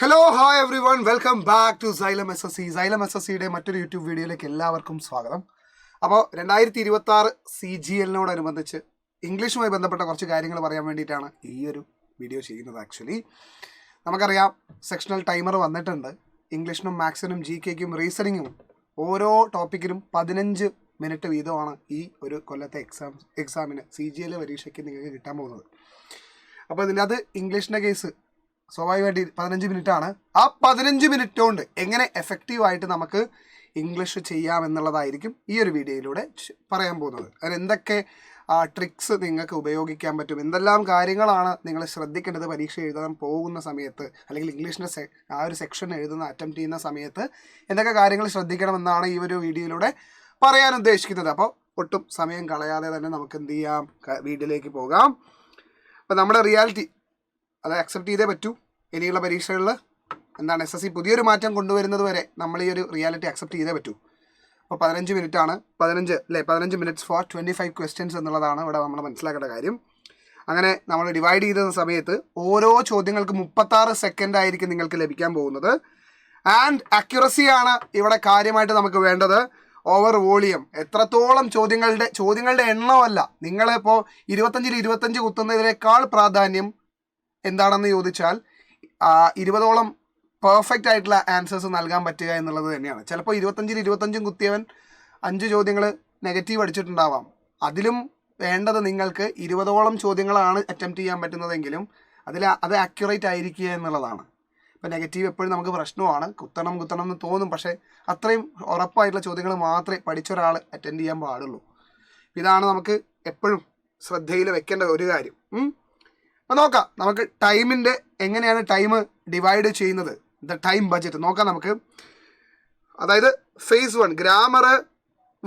Hello hi everyone, welcome back to Xylem SSC. Xylem SSCയുടെ മറ്റൊരു YouTube വീഡിയോയിലേക്ക് എല്ലാവർക്കും സ്വാഗതം. അപ്പോൾ 2026 CGL-നോടനുബന്ധിച്ച് ഇംഗ്ലീഷുമായി ബന്ധപ്പെട്ട കുറച്ച് കാര്യങ്ങൾ പറയാൻ വേണ്ടിയിട്ടാണ് ഈ ഒരു വീഡിയോ ചെയ്യുന്നത്. ആക്ച്വലി നമുക്കറിയാം, സെക്ഷണൽ ടൈമർ വന്നിട്ടുണ്ട്. ഇംഗ്ലീഷിനും മാത്സിനും GK-ക്കും റീസണിങ്ങും ഓരോ ടോപ്പിക്കിനും 15 മിനിറ്റ് വീതമാണ് ഈ ഒരു കൊല്ലത്തെ എക്സാമിന് CGL പരീക്ഷയ്ക്ക് നിങ്ങൾക്ക് കിട്ടാൻ പോകുന്നത്. അപ്പോൾ ഇതിനകത്ത് ഇംഗ്ലീഷിൻ്റെ കേസ് സ്വാഭാവികമായിട്ട് 15 മിനിറ്റാണ്. ആ 15 മിനിറ്റ് കൊണ്ട് എങ്ങനെ എഫക്റ്റീവായിട്ട് നമുക്ക് ഇംഗ്ലീഷ് ചെയ്യാമെന്നുള്ളതായിരിക്കും ഈ ഒരു വീഡിയോയിലൂടെ പറയാൻ പോകുന്നത്. അതിന് എന്തൊക്കെ ട്രിക്സ് നിങ്ങൾക്ക് ഉപയോഗിക്കാൻ പറ്റും, എന്തെല്ലാം കാര്യങ്ങളാണ് നിങ്ങൾ ശ്രദ്ധിക്കേണ്ടത് പരീക്ഷ എഴുതാൻ പോകുന്ന സമയത്ത്, അല്ലെങ്കിൽ ഇംഗ്ലീഷിൻ്റെ ആ ഒരു സെക്ഷൻ അറ്റംപ്റ്റ് ചെയ്യുന്ന സമയത്ത് എന്തൊക്കെ കാര്യങ്ങൾ ശ്രദ്ധിക്കണമെന്നാണ് ഈ ഒരു വീഡിയോയിലൂടെ പറയാൻ ഉദ്ദേശിക്കുന്നത്. അപ്പോൾ ഒട്ടും സമയം കളയാതെ തന്നെ നമുക്ക് എന്ത് ചെയ്യാം, വീഡിയോയിലേക്ക് പോകാം. അപ്പോൾ നമ്മുടെ റിയാലിറ്റി അത് അക്സെപ്റ്റ് ചെയ്തേ പറ്റൂ. ഇനിയുള്ള പരീക്ഷകളിൽ എന്താണ് SSC പുതിയൊരു മാറ്റം കൊണ്ടുവരുന്നത് വരെ നമ്മൾ ഈ ഒരു റിയാലിറ്റി അക്സെപ്റ്റ് ചെയ്തേ പറ്റൂ. അപ്പോൾ 15 മിനിറ്റാണ്, 15 മിനിറ്റ്സ് ഫോർ 25 ക്വസ്റ്റ്യൻസ് എന്നുള്ളതാണ് ഇവിടെ നമ്മൾ മനസ്സിലാക്കേണ്ട കാര്യം. അങ്ങനെ നമ്മൾ ഡിവൈഡ് ചെയ്ത സമയത്ത് ഓരോ ചോദ്യങ്ങൾക്ക് 36 സെക്കൻഡ് ആയിരിക്കും നിങ്ങൾക്ക് ലഭിക്കാൻ പോകുന്നത്. ആൻഡ് അക്യുറസിയാണ് ഇവിടെ കാര്യമായിട്ട് നമുക്ക് വേണ്ടത്. ഓവർ വോളിയം, എത്രത്തോളം ചോദ്യങ്ങളുടെ എണ്ണമല്ല. നിങ്ങളിപ്പോൾ 25 കുത്തുന്നതിനേക്കാൾ പ്രാധാന്യം എന്താണെന്ന് ചോദിച്ചാൽ 20ഓളം പെർഫെക്റ്റ് ആയിട്ടുള്ള ആൻസേഴ്സ് നൽകാൻ പറ്റുക എന്നുള്ളത് തന്നെയാണ്. ചിലപ്പോൾ 25 കുത്തിയവൻ 5 ചോദ്യങ്ങൾ നെഗറ്റീവ് അടിച്ചിട്ടുണ്ടാവാം. അതിലും വേണ്ടത് നിങ്ങൾക്ക് 20ഓളം ചോദ്യങ്ങളാണ് അറ്റംപ്റ്റ് ചെയ്യാൻ പറ്റുന്നതെങ്കിലും അത് ആക്യുറേറ്റ് ആയിരിക്കുക എന്നുള്ളതാണ്. ഇപ്പോൾ നെഗറ്റീവ് എപ്പോഴും നമുക്ക് പ്രശ്നമാണ്. കുത്തണം എന്ന് തോന്നും, പക്ഷേ അത്രയും ഉറപ്പായിട്ടുള്ള ചോദ്യങ്ങൾ മാത്രമേ പഠിച്ച ഒരാൾ അറ്റൻഡ് ചെയ്യാൻ പാടുള്ളൂ. ഇതാണ് നമുക്ക് എപ്പോഴും ശ്രദ്ധയിൽ വെക്കേണ്ട ഒരു കാര്യം. അപ്പോൾ നോക്കാം, നമുക്ക് ടൈമിൻ്റെ എങ്ങനെയാണ് ടൈം ഡിവൈഡ് ചെയ്യുന്നത്, ടൈം ബഡ്ജറ്റ് നോക്കാം നമുക്ക്. അതായത് ഫേസ് 1 ഗ്രാമർ,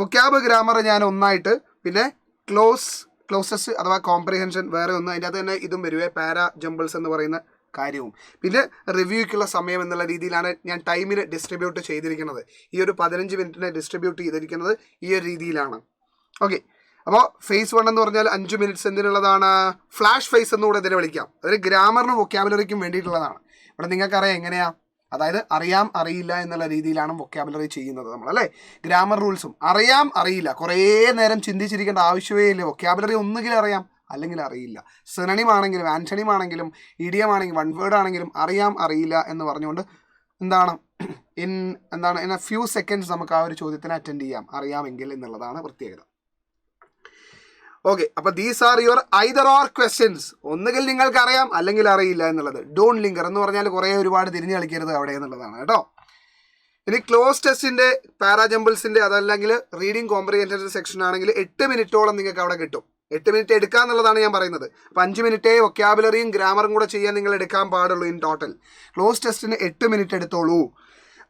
വൊക്കാബ് ഗ്രാമർ ഞാൻ ഒന്നായിട്ട്, പിന്നെ ക്ലോസസ് അഥവാ കോംപ്രിഹെൻഷൻ വേറെ ഒന്ന്, അതിൻ്റെ അകത്ത് തന്നെ ഇതും വരുവേ പാരാ ജംബിൾസ് എന്ന് പറയുന്ന കാര്യവും, പിന്നെ റിവ്യൂക്കുള്ള സമയം എന്നുള്ള രീതിയിലാണ് ഞാൻ ടൈമിന് ഡിസ്ട്രിബ്യൂട്ട് ചെയ്തിരിക്കുന്നത്. ഈ ഒരു 15 മിനിറ്റിനെ ഡിസ്ട്രിബ്യൂട്ട് ചെയ്തിരിക്കുന്നത് ഈ ഒരു രീതിയിലാണ്. ഓക്കെ, അപ്പോൾ ഫേസ് 1 എന്ന് പറഞ്ഞാൽ 5 മിനിറ്റ്സ് എന്തിനുള്ളതാണ്, ഫ്ലാഷ് ഫേസ് എന്നുകൂടെ ഇതിനെ വിളിക്കാം. അതൊരു ഗ്രാമറിനും വൊക്കാബുലറിക്കും വേണ്ടിയിട്ടുള്ളതാണ്. ഇവിടെ നിങ്ങൾക്കറിയാം എങ്ങനെയാണ്, അതായത് അറിയാം അറിയില്ല എന്നുള്ള രീതിയിലാണ് വൊക്കാബുലറി ചെയ്യുന്നത് നമ്മൾ, അല്ലേ. ഗ്രാമർ റൂൾസും അറിയാം അറിയില്ല, കുറേ നേരം ചിന്തിച്ചിരിക്കേണ്ട ആവശ്യമേ ഇല്ല. വൊക്കാബുലറി ഒന്നുകിൽ അറിയാം അല്ലെങ്കിൽ അറിയില്ല. സിനണിം ആണെങ്കിലും ആൻറ്റണിം ആണെങ്കിലും ഇഡിയം ആണെങ്കിലും വൺ വേർഡ് ആണെങ്കിലും അറിയാം അറിയില്ല എന്ന് പറഞ്ഞുകൊണ്ട് ഇൻ എ ഫ്യൂ സെക്കൻഡ്സ് നമുക്ക് ആ ഒരു ചോദ്യത്തിന് അറ്റൻഡ് ചെയ്യാം, അറിയാമെങ്കിൽ എന്നുള്ളതാണ് പ്രത്യേകത. ഓക്കെ, അപ്പോൾ these are your either or questions. ഒന്നുകിൽ നിങ്ങൾക്ക് അറിയാം അല്ലെങ്കിൽ അറിയില്ല എന്നുള്ളത്. ഡോണ്ട് ലിങ്കർ എന്ന് പറഞ്ഞാൽ ഒരുപാട് തിരിഞ്ഞ് കളിക്കരുത് അവിടെ എന്നുള്ളതാണ് കേട്ടോ. ഇനി ക്ലോസ് ടെസ്റ്റിൻ്റെ പാരാജമ്പിൾസിൻ്റെ അതല്ലെങ്കിൽ റീഡിങ് കോംപ്രിഹെൻഷൻ സെക്ഷൻ ആണെങ്കിൽ 8 മിനിറ്റോളം നിങ്ങൾക്ക് അവിടെ കിട്ടും. 8 മിനിറ്റ് എടുക്കുക എന്നുള്ളതാണ് ഞാൻ പറയുന്നത്. അപ്പോൾ 5 മിനിറ്റേ വൊക്കാബുലറിയും ഗ്രാമറും കൂടെ ചെയ്യാൻ നിങ്ങൾ എടുക്കാൻ പാടുള്ളൂ ഇൻ ടോട്ടൽ. ക്ലോസ് ടെസ്റ്റിന് 8 മിനിറ്റ് എടുത്തോളൂ.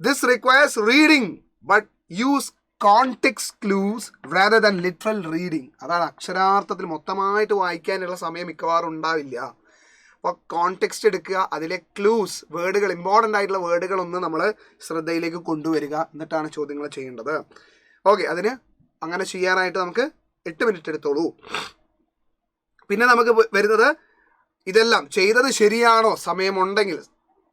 This requires reading but use context clues rather than literal reading. അതാണ്, അക്ഷരാർത്ഥത്തിൽ മൊത്തമായിട്ട് വായിക്കാനുള്ള സമയം മിക്കവാറും ഉണ്ടാവില്ല. അപ്പോൾ കോണ്ടെക്സ്റ്റ് എടുക്കുക, അതിലെ ക്ലൂസ് വേർഡുകൾ, ഇമ്പോർട്ടൻ്റ് ആയിട്ടുള്ള വേർഡുകളൊന്ന് നമ്മൾ ശ്രദ്ധയിലേക്ക് കൊണ്ടുവരിക, എന്നിട്ടാണ് ചോദ്യങ്ങൾ ചെയ്യേണ്ടത്. ഓക്കെ, അതിന് അങ്ങനെ ചെയ്യാനായിട്ട് നമുക്ക് 8 മിനിറ്റ് എടുത്തോളൂ. പിന്നെ നമുക്ക് വരുന്നത്, ഇതെല്ലാം ചെയ്തത് ശരിയാണോ സമയമുണ്ടെങ്കിൽ.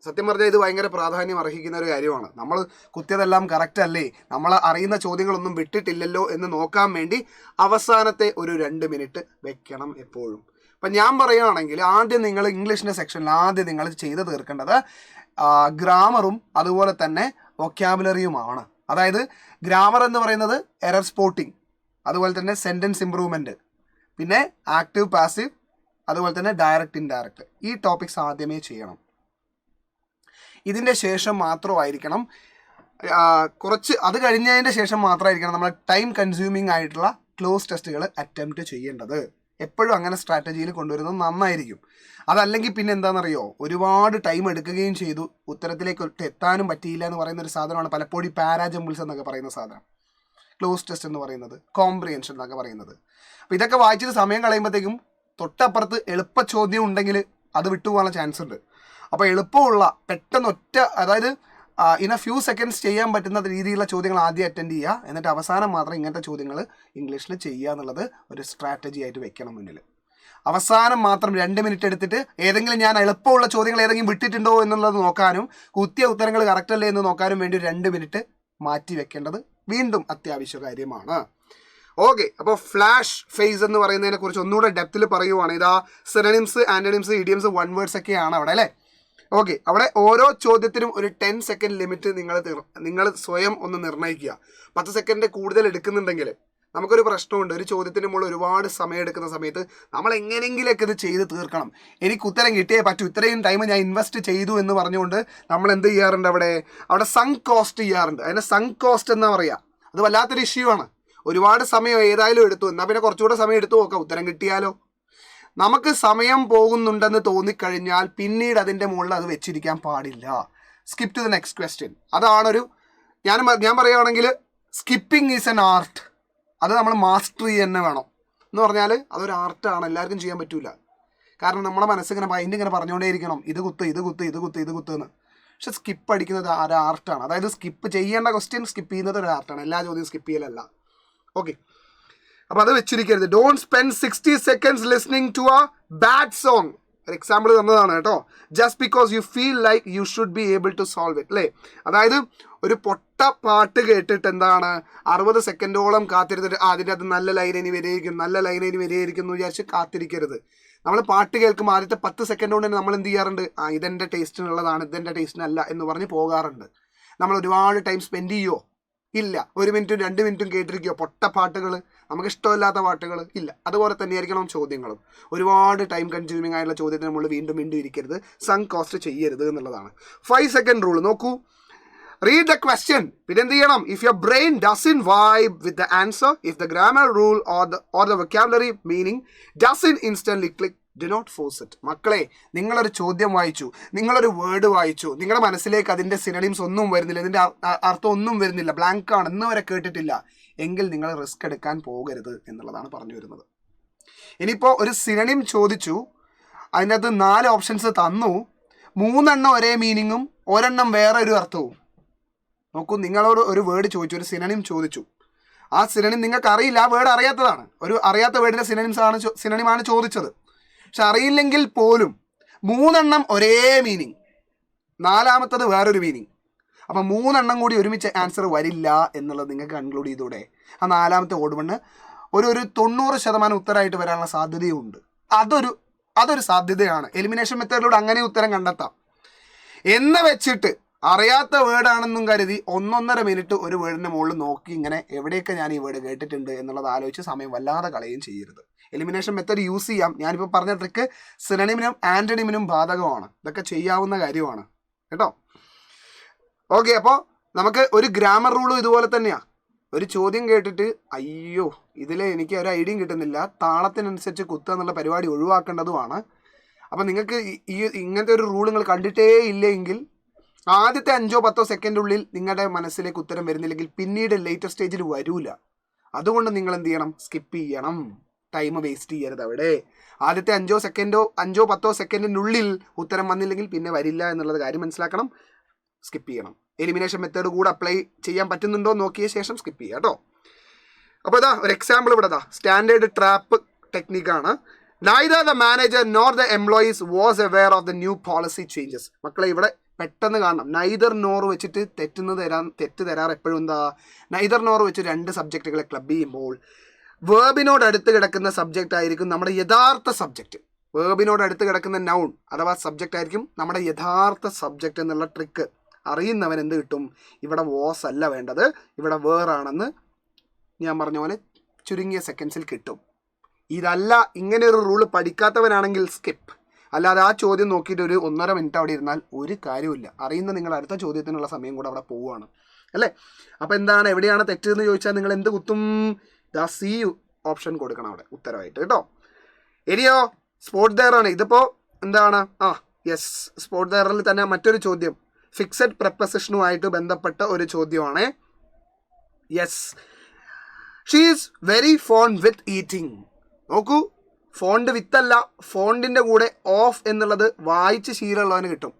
സത്യം പറഞ്ഞാൽ ഇത് ഭയങ്കര പ്രാധാന്യം അർഹിക്കുന്ന ഒരു കാര്യമാണ്. നമ്മൾ കുത്തിയതെല്ലാം കറക്റ്റ് അല്ലേ, നമ്മൾ അറിയുന്ന ചോദ്യങ്ങളൊന്നും വിട്ടിട്ടില്ലല്ലോ എന്ന് നോക്കാൻ വേണ്ടി അവസാനത്തെ ഒരു 2 മിനിറ്റ് വെക്കണം എപ്പോഴും. അപ്പം ഞാൻ പറയുകയാണെങ്കിൽ ആദ്യം നിങ്ങൾ ഇംഗ്ലീഷിൻ്റെ സെക്ഷനിൽ ആദ്യം നിങ്ങൾ ചെയ്ത് തീർക്കേണ്ടത് ഗ്രാമറും അതുപോലെ തന്നെ വൊക്കാബുലറിയുമാണ്. അതായത് ഗ്രാമർ എന്ന് പറയുന്നത് എറർ സ്പോട്ടിങ്, അതുപോലെ തന്നെ സെൻറ്റൻസ് ഇംപ്രൂവ്മെൻറ്റ്, പിന്നെ ആക്റ്റീവ് പാസീവ്, അതുപോലെ തന്നെ ഡയറക്റ്റ് ഇൻഡയറക്റ്റ്. ഈ ടോപ്പിക്സ് ആദ്യമേ ചെയ്യണം. ഇതിൻ്റെ ശേഷം മാത്രമായിരിക്കണം അത് കഴിഞ്ഞതിൻ്റെ ശേഷം മാത്രമായിരിക്കണം നമ്മൾ ടൈം കൺസ്യൂമിങ് ആയിട്ടുള്ള ക്ലോസ് ടെസ്റ്റുകൾ അറ്റംപ്റ്റ് ചെയ്യേണ്ടത്. എപ്പോഴും അങ്ങനെ സ്ട്രാറ്റജിയിൽ കൊണ്ടുവരുന്നത് നന്നായിരിക്കും. അതല്ലെങ്കിൽ പിന്നെ എന്താണെന്നറിയോ, ഒരുപാട് ടൈം എടുക്കുകയും ചെയ്തു, ഉത്തരത്തിലേക്ക് എത്താനും പറ്റിയില്ല എന്ന് പറയുന്ന ഒരു സാധനമാണ് പലപ്പോഴും പാരാജമ്പിൾസ് എന്നൊക്കെ പറയുന്ന സാധനം, ക്ലോസ് ടെസ്റ്റ് എന്ന് പറയുന്നത്, കോംപ്രിഹെൻഷൻ എന്നൊക്കെ പറയുന്നത്. അപ്പോൾ ഇതൊക്കെ വായിച്ചിട്ട് സമയം കളയുമ്പോഴത്തേക്കും തൊട്ടപ്പുറത്ത് എളുപ്പ ചോദ്യം ഉണ്ടെങ്കിൽ അത് വിട്ടുപോകാനുള്ള ചാൻസ് ഉണ്ട്. അപ്പോൾ എളുപ്പമുള്ള പെട്ടെന്ന് അതായത് ഇൻ എ ഫ്യൂ സെക്കൻഡ്സ് ചെയ്യാൻ പറ്റുന്ന രീതിയിലുള്ള ചോദ്യങ്ങൾ ആദ്യം അറ്റൻഡ് ചെയ്യുക, എന്നിട്ട് അവസാനം മാത്രം ഇങ്ങനത്തെ ചോദ്യങ്ങൾ ഇംഗ്ലീഷിൽ ചെയ്യുക എന്നുള്ളത് ഒരു സ്ട്രാറ്റജി ആയിട്ട് വെക്കണം മുന്നിൽ. അവസാനം മാത്രം 2 മിനിറ്റ് എടുത്തിട്ട് ഏതെങ്കിലും ഞാൻ എളുപ്പമുള്ള ചോദ്യങ്ങൾ ഏതെങ്കിലും വിട്ടിട്ടുണ്ടോ എന്നുള്ളത് നോക്കാനും കുത്തിയ ഉത്തരങ്ങൾ കറക്റ്റ് അല്ലേ എന്ന് നോക്കാനും വേണ്ടി 2 മിനിറ്റ് മാറ്റി വെക്കേണ്ടത് വീണ്ടും അത്യാവശ്യ കാര്യമാണ്. ഓക്കെ, അപ്പോൾ ഫ്ലാഷ് ഫേസ് എന്ന് പറയുന്നതിനെ കുറിച്ച് ഒന്നുകൂടെ ഡെപ്തിൽ പറയുവാണ്. ഇതാ സിനോണിംസ്, ആന്റണിംസ്, ഇഡിയംസ്, വൺ വേർഡ്സ് ഒക്കെയാണ് അവിടെ അല്ലേ. ഓക്കെ, അവിടെ ഓരോ ചോദ്യത്തിനും ഒരു 10 സെക്കൻഡ് ലിമിറ്റ് നിങ്ങൾ സ്വയം ഒന്ന് നിർണ്ണയിക്കുക. 10 സെക്കൻഡ് കൂടുതൽ എടുക്കുന്നുണ്ടെങ്കിൽ നമുക്കൊരു പ്രശ്നമുണ്ട്. ഒരു ചോദ്യത്തിന് മുകളിൽ ഒരുപാട് സമയം എടുക്കുന്ന സമയത്ത് നമ്മൾ എങ്ങനെയെങ്കിലൊക്കെ ഇത് ചെയ്ത് തീർക്കണം. എനിക്ക് ഉത്തരം കിട്ടിയേ പറ്റൂ, ഇത്രയും ടൈം ഞാൻ ഇൻവെസ്റ്റ് ചെയ്തു എന്ന് പറഞ്ഞുകൊണ്ട് നമ്മൾ എന്ത് ചെയ്യാറുണ്ട്, അവിടെ സങ്ക് കോസ്റ്റ് ചെയ്യാറുണ്ട്. അതിനെ സങ്ക് കോസ്റ്റ് എന്നാ പറയുക. അത് വല്ലാത്തൊരു ഇഷ്യൂ ആണ്. ഒരുപാട് സമയം ഏതായാലും എടുത്തു, എന്നാൽ പിന്നെ കുറച്ചുകൂടെ സമയം എടുത്തു നോക്കാം, ഉത്തരം കിട്ടിയാലോ. നമുക്ക് സമയം പോകുന്നുണ്ടെന്ന് തോന്നിക്കഴിഞ്ഞാൽ പിന്നീട് അതിൻ്റെ മുകളിൽ അത് വെച്ചിരിക്കാൻ പാടില്ല. Skip to the next question. അതാണൊരു ഞാൻ പറയുകയാണെങ്കിൽ സ്കിപ്പിംഗ് ഈസ് എൻ ആർട്ട്. അത് നമ്മൾ മാസ്റ്റർ തന്നെ വേണം. എന്ന് പറഞ്ഞാൽ അതൊരു ആർട്ടാണ്, എല്ലാവർക്കും ചെയ്യാൻ പറ്റൂല. കാരണം നമ്മുടെ മനസ്സിങ്ങനെ മൈൻഡ് ഇങ്ങനെ പറഞ്ഞുകൊണ്ടേയിരിക്കണം, ഇത് കുത്ത് ഇത് കുത്ത് ഇത് കുത്ത് ഇത് കുത്ത് എന്ന്. പക്ഷെ സ്കിപ്പ് അടിക്കുന്നത് ഒരു ആർട്ടാണ്. അതായത് സ്കിപ്പ് ചെയ്യേണ്ട ക്വസ്റ്റ്യൻ സ്കിപ്പ് ചെയ്യുന്നത് ഒരു ആർട്ടാണ്, എല്ലാ ചോദ്യവും സ്കിപ്പ് ചെയ്യലല്ല. ഓക്കെ, അപ്പോൾ അത് വെച്ചിരിക്കരുത്. Don't spend 60 seconds listening to a bad song. ഒരു എക്സാമ്പിൾ തന്നതാണ് കേട്ടോ. Just because you feel like you should be able to solve it അല്ലേ. അതായത് ഒരു പൊട്ട പാട്ട് കേട്ടിട്ട് എന്താണ് 60 സെക്കൻഡോളം കാത്തിരുന്നിട്ട് അതിൻ്റെ അത് നല്ല ലൈൻ ഇനി വരെയായിരിക്കും എന്ന് വിചാരിച്ച് കാത്തിരിക്കരുത്. നമ്മൾ പാട്ട് കേൾക്കുമ്പോൾ ആദ്യത്തെ 10 സെക്കൻഡ് കൊണ്ട് തന്നെ നമ്മൾ എന്ത് ചെയ്യാറുണ്ട്, ഇതെൻ്റെ ടേസ്റ്റിനുള്ളതാണ്, ഇതെൻ്റെ ടേസ്റ്റിനല്ല എന്ന് പറഞ്ഞ് പോകാറുണ്ട്. നമ്മൾ ഒരുപാട് ടൈം സ്പെൻഡ് ചെയ്യുമോ? ഇല്ല. 1 മിനിറ്റും 2 മിനിറ്റും കേട്ടിരിക്കുകയോ പൊട്ട പാട്ടുകൾ, നമുക്ക് ഇഷ്ടമില്ലാത്ത പാട്ടുകൾ? ഇല്ല. അതുപോലെ തന്നെയായിരിക്കണം ചോദ്യങ്ങളും. ഒരുപാട് ടൈം കൺസ്യൂമിംഗ് ആയിട്ടുള്ള ചോദ്യത്തിന് നമ്മൾ വീണ്ടും ഇരിക്കരുത്, സങ്ക് കോസ്റ്റ് ചെയ്യരുത് എന്നുള്ളതാണ്. 5 സെക്കൻഡ് റൂൾ നോക്കൂ. Read the question. പിന്നെ എന്ത് ചെയ്യണം? If your brain doesn't vibe with the answer, if the grammar rule or the vocabulary meaning doesn't instantly click, do not force it. മക്കളെ, നിങ്ങളൊരു ചോദ്യം വായിച്ചു, നിങ്ങളൊരു വേർഡ് വായിച്ചു, നിങ്ങളുടെ മനസ്സിലേക്ക് അതിൻ്റെ സിനണിംസ് ഒന്നും വരുന്നില്ല, ഇതിൻ്റെ അർത്ഥം ഒന്നും വരുന്നില്ല, ബ്ലാങ്ക് ആണ്, ഇന്ന് വരെ കേട്ടിട്ടില്ല എങ്കിൽ നിങ്ങൾ റിസ്ക് എടുക്കാൻ പോകരുത് എന്നുള്ളതാണ് പറഞ്ഞു വരുന്നത്. ഇനിയിപ്പോൾ ഒരു സിനണിം ചോദിച്ചു, അതിനകത്ത് 4 ഓപ്ഷൻസ് തന്നു, 3 എണ്ണം ഒരേ മീനിങ്ങും 1 എണ്ണം വേറെ ഒരു അർത്ഥവും. നോക്കൂ, നിങ്ങളോട് ഒരു വേർഡ് ചോദിച്ചു, ഒരു സിനണിം ചോദിച്ചു. ആ സിനണിം നിങ്ങൾക്ക് അറിയില്ല, ആ വേർഡ് അറിയാത്തതാണ്, ഒരു അറിയാത്ത വേർഡിൻ്റെ സിനണിമാണ് ചോദിച്ചത്. പക്ഷെ അറിയില്ലെങ്കിൽ പോലും 3 എണ്ണം ഒരേ മീനിങ്, 4ാമത്തത് വേറൊരു മീനിങ്. അപ്പം 3 എണ്ണം കൂടി ഒരുമിച്ച് ആൻസർ വരില്ല എന്നുള്ളത് നിങ്ങൾക്ക് കൺക്ലൂഡ് ചെയ്തൂടെ? ആ 4ാമത്തെ ഓഡ് വണ്ണ് ഒരു 90% ഉത്തരമായിട്ട് വരാനുള്ള സാധ്യതയുണ്ട്. അതൊരു സാധ്യതയാണ്. എലിമിനേഷൻ മെത്തേഡിലൂടെ അങ്ങനെ ഉത്തരം കണ്ടെത്താം. എന്ന് വെച്ചിട്ട് അറിയാത്ത വേർഡാണെന്നും കരുതി 1.5 മിനിറ്റ് ഒരു വേർഡിൻ്റെ മുകളിൽ നോക്കി ഇങ്ങനെ എവിടെയൊക്കെ ഞാൻ ഈ വേർഡ് കേട്ടിട്ടുണ്ട് എന്നുള്ളത് ആലോചിച്ച് സമയം വല്ലാതെ കളയുകയും ചെയ്യരുത്. എലിമിനേഷൻ മെത്തേഡ് യൂസ് ചെയ്യാം. ഞാനിപ്പോൾ പറഞ്ഞ ട്രിക്ക് സിനണിമിനും ആന്റണിമിനും ബാധകമാണ്. ഇതൊക്കെ ചെയ്യാവുന്ന കാര്യമാണ് കേട്ടോ. ഓക്കെ, അപ്പോൾ നമുക്ക് ഒരു ഗ്രാമർ റൂളും ഇതുപോലെ തന്നെയാണ്. ഒരു ചോദ്യം കേട്ടിട്ട് അയ്യോ ഇതിൽ എനിക്ക് ഒരു ഐഡിയയും കിട്ടുന്നില്ല, താളത്തിനനുസരിച്ച് കുത്തുക എന്നുള്ള പരിപാടി ഒഴിവാക്കേണ്ടതുമാണ്. അപ്പം നിങ്ങൾക്ക് ഇങ്ങനത്തെ ഒരു റൂൾ നിങ്ങൾ കണ്ടിട്ടേ ഇല്ലെങ്കിൽ ആദ്യത്തെ 5-10 സെക്കൻഡുള്ളിൽ നിങ്ങളുടെ മനസ്സിലേക്ക് ഉത്തരം വരുന്നില്ലെങ്കിൽ പിന്നീട് ലേറ്റർ സ്റ്റേജിൽ വരൂല. അതുകൊണ്ട് നിങ്ങൾ എന്ത് ചെയ്യണം? സ്കിപ്പ് ചെയ്യണം. ടൈം വേസ്റ്റ് ചെയ്യരുത് അവിടെ. ആദ്യത്തെ 5-10 സെക്കൻഡിനുള്ളിൽ ഉത്തരം വന്നില്ലെങ്കിൽ പിന്നെ വരില്ല എന്നുള്ളത് കാര്യം മനസ്സിലാക്കണം. സ്കിപ്പ് ചെയ്യണം. എലിമിനേഷൻ മെത്തേഡ് കൂടെ അപ്ലൈ ചെയ്യാൻ പറ്റുന്നുണ്ടോ നോക്കിയ ശേഷം സ്കിപ്പ് ചെയ്യുക കേട്ടോ. അപ്പോൾ ഇതാ ഒരു എക്സാമ്പിൾ ഇവിടെ സ്റ്റാൻഡേർഡ് ട്രാപ്പ് ടെക്നിക്കാണ്. Neither the manager nor the employees was aware of the new policy changes. മക്കളെ ഇവിടെ പെട്ടെന്ന് കാണണം. നൈദർ നോർ വെച്ചിട്ട് തെറ്റ് തരാറ് എപ്പോഴും എന്താ? നൈദർ നോർ വെച്ച് 2 സബ്ജക്റ്റുകളെ ക്ലബ് ചെയ്യുമ്പോൾ വേർബിനോട് അടുത്ത് കിടക്കുന്ന സബ്ജക്റ്റ് ആയിരിക്കും നമ്മുടെ യഥാർത്ഥ സബ്ജക്റ്റ്. വേർബിനോട് അടുത്ത് കിടക്കുന്ന നൗൺ അഥവാ സബ്ജക്റ്റ് ആയിരിക്കും നമ്മുടെ യഥാർത്ഥ സബ്ജക്റ്റ് എന്നുള്ള ട്രിക്ക് അറിയുന്നവൻ എന്ത് കിട്ടും? ഇവിടെ വാസ് അല്ല വേണ്ടത്, ഇവിടെ വേറാണെന്ന് ഞാൻ പറഞ്ഞ പോലെ ചുരുങ്ങിയ സെക്കൻഡ്സിൽ കിട്ടും. ഇതല്ല, ഇങ്ങനെ ഒരു റൂള് പഠിക്കാത്തവനാണെങ്കിൽ സ്കിപ്പ്. അല്ലാതെ ആ ചോദ്യം നോക്കിയിട്ട് ഒരു 1.5 മിനിറ്റ് അവിടെ ഇരുന്നാൽ ഒരു കാര്യമില്ല. അറിയുന്ന നിങ്ങൾ അടുത്ത ചോദ്യത്തിനുള്ള സമയം കൂടെ അവിടെ പോവുകയാണ് അല്ലേ. അപ്പോൾ എന്താണ്, എവിടെയാണ് തെറ്റെന്ന് ചോദിച്ചാൽ നിങ്ങൾ എന്ത് കുത്തും? സി ഓപ്ഷൻ കൊടുക്കണം അവിടെ ഉത്തരവായിട്ട് കേട്ടോ. ഇനിയോ സ്പോട്ട് ദെയറാണ്. ഇതിപ്പോൾ എന്താണ്? യെസ്, സ്പോട്ട് ദെയറിൽ തന്നെ മറ്റൊരു ചോദ്യം ഫിക്സഡ് പ്രപ്പോസിഷനുമായിട്ട് ബന്ധപ്പെട്ട ഒരു ചോദ്യമാണ്. Yes, she is very font with eating. നോക്കൂ, ഫോണ്ട് വിത്തല്ല, ഫോണ്ടിൻ്റെ കൂടെ ഓഫ് എന്നുള്ളത് വായിച്ച് ശീലമുള്ളവന് കിട്ടും.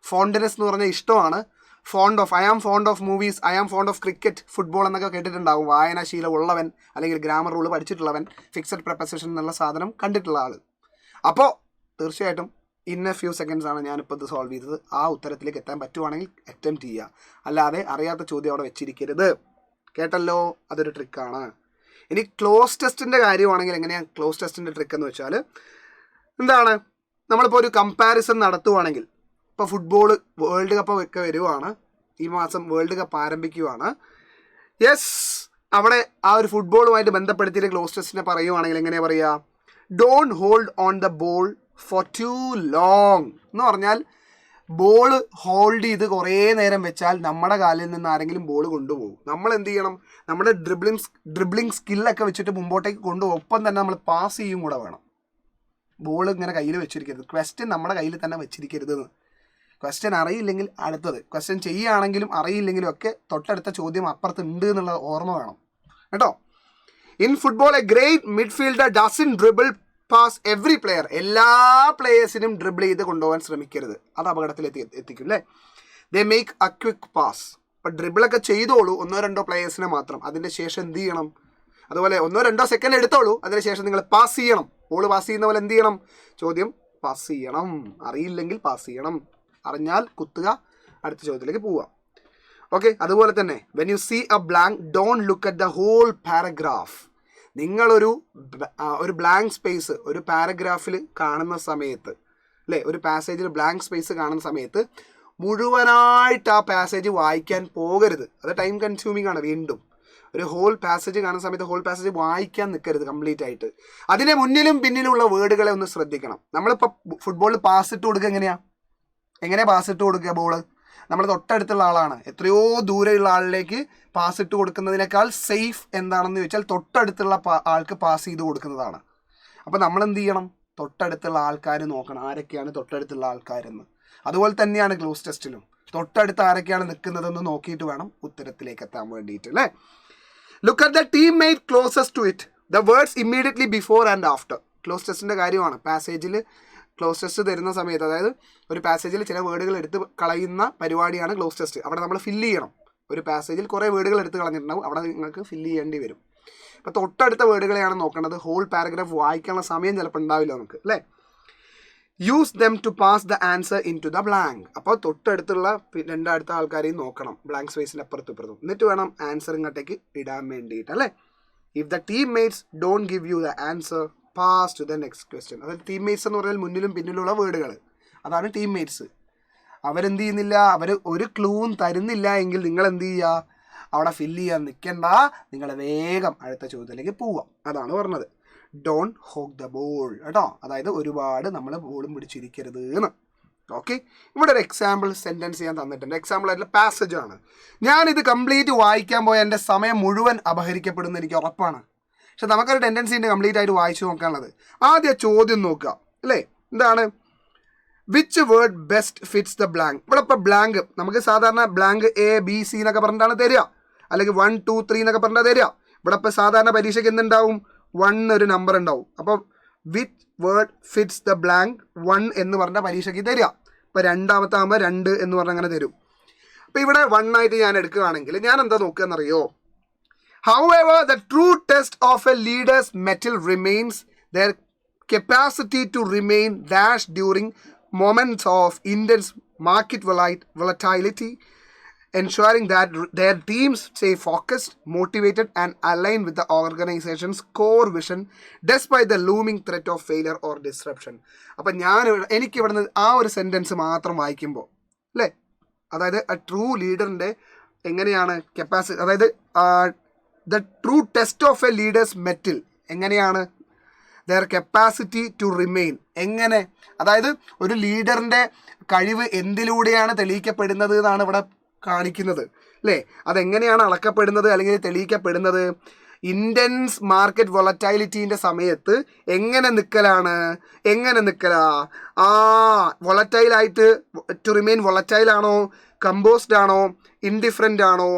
ഫോണ്ടിനെസ് എന്ന് പറഞ്ഞാൽ ഇഷ്ടമാണ്. Fond of, I am fond of movies, I am fond of cricket, football എന്നൊക്കെ കേട്ടിട്ടുണ്ടാവും. വായനാശീലം ഉള്ളവൻ അല്ലെങ്കിൽ ഗ്രാമർ റൂൾ പഠിച്ചിട്ടുള്ളവൻ ഫിക്സഡ് പ്രപ്പോസിഷൻ എന്നുള്ള സാധനം കണ്ടിട്ടുള്ള ആൾ. അപ്പോൾ തീർച്ചയായിട്ടും ഇൻ എ ഫ്യൂ സെക്കൻഡ്സ് ആണ് ഞാനിപ്പോൾ ഇത് സോൾവ് ചെയ്തത്. ആ ഉത്തരത്തിലേക്ക് എത്താൻ പറ്റുവാണെങ്കിൽ അറ്റംപ്റ്റ് ചെയ്യുക, അല്ലാതെ അറിയാത്ത ചോദ്യം അവിടെ വെച്ചിരിക്കരുത്. കേട്ടല്ലോ, അതൊരു ട്രിക്കാണ്. ഇനി ക്ലോസ് ടെസ്റ്റിൻ്റെ കാര്യമാണെങ്കിൽ എങ്ങനെയാണ് ക്ലോസ് ടെസ്റ്റിൻ്റെ ട്രിക്ക് എന്ന് വെച്ചാൽ എന്താണ്, നമ്മളിപ്പോൾ ഒരു കമ്പാരിസൺ നടത്തുവാണെങ്കിൽ, ഇപ്പോൾ ഫുട്ബോൾ വേൾഡ് കപ്പ് ഒക്കെ വരുവാണ്, ഈ മാസം വേൾഡ് കപ്പ് ആരംഭിക്കുവാണ്. യെസ്, അവിടെ ആ ഒരു ഫുട്ബോളുമായിട്ട് ബന്ധപ്പെടുത്തിയിട്ട് ക്ലോസ് ടെസ്റ്റിനെ പറയുവാണെങ്കിൽ എങ്ങനെയാണ് പറയുക? Don't hold on the ball for too long എന്ന് പറഞ്ഞാൽ ബോൾ ഹോൾഡ് ചെയ്ത് കുറേ നേരം വെച്ചാൽ നമ്മുടെ കാലിൽ നിന്ന് ആരെങ്കിലും ബോൾ കൊണ്ടുപോകും. നമ്മൾ എന്ത് ചെയ്യണം? നമ്മുടെ ഡ്രിബ്ലിംഗ് സ്കില്ലൊക്കെ വെച്ചിട്ട് മുമ്പോട്ടേക്ക് കൊണ്ടുപോകും. ഒപ്പം തന്നെ നമ്മൾ പാസ് ചെയ്യും കൂടെ വേണം. ബോൾ ഇങ്ങനെ കയ്യിൽ വെച്ചിരിക്കരുത്. ക്വസ്റ്റ്യൻ നമ്മുടെ കയ്യിൽ തന്നെ വെച്ചിരിക്കരുത്. ക്വസ്റ്റ്യൻ അറിയില്ലെങ്കിൽ അടുത്തത്, ക്വസ്റ്റ്യൻ ചെയ്യുകയാണെങ്കിലും അറിയില്ലെങ്കിലും ഒക്കെ തൊട്ടടുത്ത ചോദ്യം അപ്പുറത്ത് ഉണ്ട് എന്നുള്ള ഓർമ്മ വേണം കേട്ടോ. In football a great midfielder doesn't dribble past every player. എല്ലാ പ്ലേയേഴ്സിനും ഡ്രിബിൾ ചെയ്ത് കൊണ്ടുപോകാൻ ശ്രമിക്കരുത്, അത് അപകടത്തിലെത്തി എത്തിക്കും അല്ലേ. They make A quick pass. അപ്പം ഡ്രിബിളൊക്കെ ചെയ്തോളൂ 1-2 പ്ലേയേഴ്സിനെ മാത്രം. അതിൻ്റെ ശേഷം എന്ത് ചെയ്യണം? അതുപോലെ 1-2 സെക്കൻഡ് എടുത്തോളൂ, അതിന് ശേഷം നിങ്ങൾ പാസ് ചെയ്യണം. ബോൾ പാസ് ചെയ്യുന്ന പോലെ എന്ത് ചെയ്യണം? ചോദ്യം പാസ് ചെയ്യണം. അറിയില്ലെങ്കിൽ പാസ് ചെയ്യണം, അറിഞ്ഞാൽ കുത്തുക, അടുത്ത ചോദ്യത്തിലേക്ക് പോവുക. ഓക്കെ, അതുപോലെ തന്നെ when you see a blank don't look at the whole paragraph. നിങ്ങളൊരു ബ്ലാങ്ക് സ്പേസ് ഒരു പാരഗ്രാഫിൽ കാണുന്ന സമയത്ത് അല്ലേ, ഒരു പാസേജിൽ ബ്ലാങ്ക് സ്പേസ് കാണുന്ന സമയത്ത് മുഴുവനായിട്ട് ആ പാസേജ് വായിക്കാൻ പോകരുത്. അത് ടൈം കൺസ്യൂമിംഗ് ആണ്. വീണ്ടും ഒരു ഹോൾ പാസേജ് കാണുന്ന സമയത്ത് ഹോൾ പാസേജ് വായിക്കാൻ നിൽക്കരുത് കംപ്ലീറ്റ് ആയിട്ട്. അതിന് മുന്നിലും പിന്നിലുള്ള വേർഡുകളെ ഒന്ന് ശ്രദ്ധിക്കണം. നമ്മളിപ്പോൾ ഫുട്ബോളിൽ പാസ് ഇട്ട് കൊടുക്കുക എങ്ങനെയാണ് പാസ് ഇട്ട് കൊടുക്കുക? ബോള് നമ്മൾ തൊട്ടടുത്തുള്ള ആളാണ്, എത്രയോ ദൂരെയുള്ള ആളിലേക്ക് പാസ് ഇട്ട് കൊടുക്കുന്നതിനേക്കാൾ സേഫ് എന്താണെന്ന് ചോദിച്ചാൽ തൊട്ടടുത്തുള്ള ആൾക്ക് പാസ് ചെയ്ത് കൊടുക്കുന്നതാണ്. അപ്പോൾ നമ്മൾ എന്ത് ചെയ്യണം? തൊട്ടടുത്തുള്ള ആൾക്കാർ നോക്കണം, ആരൊക്കെയാണ് തൊട്ടടുത്തുള്ള ആൾക്കാരെന്ന്. അതുപോലെ തന്നെയാണ് ക്ലോസ് ടെസ്റ്റിലും തൊട്ടടുത്ത് ആരൊക്കെയാണ് നിൽക്കുന്നതെന്ന് നോക്കിയിട്ട് വേണം ഉത്തരത്തിലേക്ക് എത്താൻ വേണ്ടിയിട്ട് അല്ലേ. Look at the teammate closest to it, the words immediately before and after. Cloze ടെസ്റ്റിൻ്റെ കാര്യമാണ്. പാസേജിൽ ക്ലോസ് ടെസ്റ്റ് തരുന്ന സമയത്ത്, അതായത് ഒരു പാസേജിൽ ചില വേർഡുകൾ എടുത്ത് കളയുന്ന പരിപാടിയാണ് ക്ലോസ് ടെസ്റ്റ്. അവിടെ നമ്മൾ ഫില്ല് ചെയ്യണം. ഒരു പാസേജിൽ കുറേ വേർഡുകൾ എടുത്ത് കളഞ്ഞിട്ടുണ്ടാവും, അവിടെ നിങ്ങൾക്ക് ഫില്ല് ചെയ്യേണ്ടി വരും. അപ്പോൾ തൊട്ടടുത്ത വേർഡുകളെയാണ് നോക്കേണ്ടത്. ഹോൾ പാരഗ്രാഫ് വായിക്കാനുള്ള സമയം ചിലപ്പോൾ ഉണ്ടാവില്ല നമുക്ക് അല്ലേ. Use them to pass the answer into the blank. അപ്പോൾ തൊട്ടടുത്തുള്ള രണ്ടടുത്ത ആൾക്കാരെയും നോക്കണം, ബ്ലാങ്ക് സ്പേസിൻ്റെ അപ്പുറത്തും ഇപ്പുറത്തും. എന്നിട്ട് വേണം ആൻസർ ഇങ്ങോട്ടേക്ക് ഇടാൻ വേണ്ടിയിട്ട് അല്ലേ. If the teammates don't give you the answer pass to the next question. അതായത് ടീം മേറ്റ്സ് എന്ന് പറഞ്ഞാൽ മുന്നിലും പിന്നിലുള്ള വേർഡുകൾ, അതാണ് ടീം മേറ്റ്സ്. അവരെന്ത് ചെയ്യുന്നില്ല, അവർ ഒരു ക്ലൂവും തരുന്നില്ല എങ്കിൽ നിങ്ങൾ എന്ത് ചെയ്യുക? അവിടെ ഫില്ല് ചെയ്യാൻ നിൽക്കണ്ട, നിങ്ങൾ വേഗം അടുത്ത ചോദ്യത്തിലേക്ക് പോവാം. അതാണ് പറഞ്ഞത്. ഡോണ്ട് ഹോക്ക് ദ ബോൾ കേട്ടോ. അതായത് ഒരുപാട് നമ്മൾ ബോളും പിടിച്ചിരിക്കരുത് എന്ന്. ഓക്കെ, ഇവിടെ ഒരു എക്സാമ്പിൾ സെൻറ്റൻസ് ഞാൻ തന്നിട്ടുണ്ട്. എക്സാമ്പിൾ ആയിട്ടുള്ള പാസേജ് ആണ്. ഞാനിത് കംപ്ലീറ്റ് വായിക്കാൻ പോയ എൻ്റെ സമയം മുഴുവൻ അപഹരിക്കപ്പെടുന്ന എനിക്ക് ഉറപ്പാണ്. പക്ഷെ നമുക്കൊരു ടെൻഡൻസി ഉണ്ട് കംപ്ലീറ്റ് ആയിട്ട് വായിച്ചു നോക്കാനുള്ളത്. ആദ്യം ചോദ്യം നോക്കുക അല്ലേ. എന്താണ്? Which word best fits the blank. ഇവിടെ ഇപ്പോൾ ബ്ലാങ്ക് നമുക്ക് സാധാരണ ബ്ലാങ്ക് ABC എന്നൊക്കെ പറഞ്ഞിട്ടാണ് തരിക, അല്ലെങ്കിൽ 1, 2, 3 എന്നൊക്കെ പറഞ്ഞാൽ തരിക. ഇവിടെ ഇപ്പോൾ സാധാരണ പരീക്ഷയ്ക്ക് എന്തുണ്ടാവും? 1 ഒരു നമ്പർ ഉണ്ടാവും. അപ്പോൾ which word fits the blank 1 എന്ന് പറഞ്ഞ പരീക്ഷയ്ക്ക് തരിക. ഇപ്പോൾ രണ്ടാമത്തെ ആകുമ്പോൾ 2 എന്ന് പറഞ്ഞാൽ അങ്ങനെ തരും. അപ്പോൾ ഇവിടെ 1 ആയിട്ട് ഞാൻ എടുക്കുകയാണെങ്കിൽ ഞാൻ എന്താ നോക്കുക എന്നറിയോ? However, the true test of a leader's mettle remains their capacity to remain dash during moments of intense market volatility, ensuring that their teams stay focused, motivated, and aligned with the organization's core vision despite the looming threat of failure or disruption. അപ്പം എനിക്ക് ഇവിടുന്ന് ആ ഒരു sentence മാത്രം വായിക്കുമ്പോൾ അല്ലേ, അതായത് true ലീഡറിൻ്റെ എങ്ങനെയാണ് കപ്പാസിറ്റി, അതായത് the true test of a leader's mettle എങ്ങനെയാണ്? Their capacity to remain. എങ്ങനെ? അതായത് ഒരു ലീഡറിൻ്റെ കഴിവ് എന്തിലൂടെയാണ് തെളിയിക്കപ്പെടുന്നത് എന്നാണ് ഇവിടെ കാണിക്കുന്നത് അല്ലേ. അതെങ്ങനെയാണ് അളക്കപ്പെടുന്നത് അല്ലെങ്കിൽ തെളിയിക്കപ്പെടുന്നത്? ഇൻറ്റൻസ് മാർക്കറ്റ് വൊളറ്റൈലിറ്റീൻ്റെ സമയത്ത് എങ്ങനെ നിൽക്കലാണ്? വൊളറ്റൈലായിട്ട് ടു റിമെയിൻ വൊളറ്റൈലാണോ, കമ്പോസ്ഡ് ആണോ, ഇൻഡിഫറൻ്റ് ആണോ,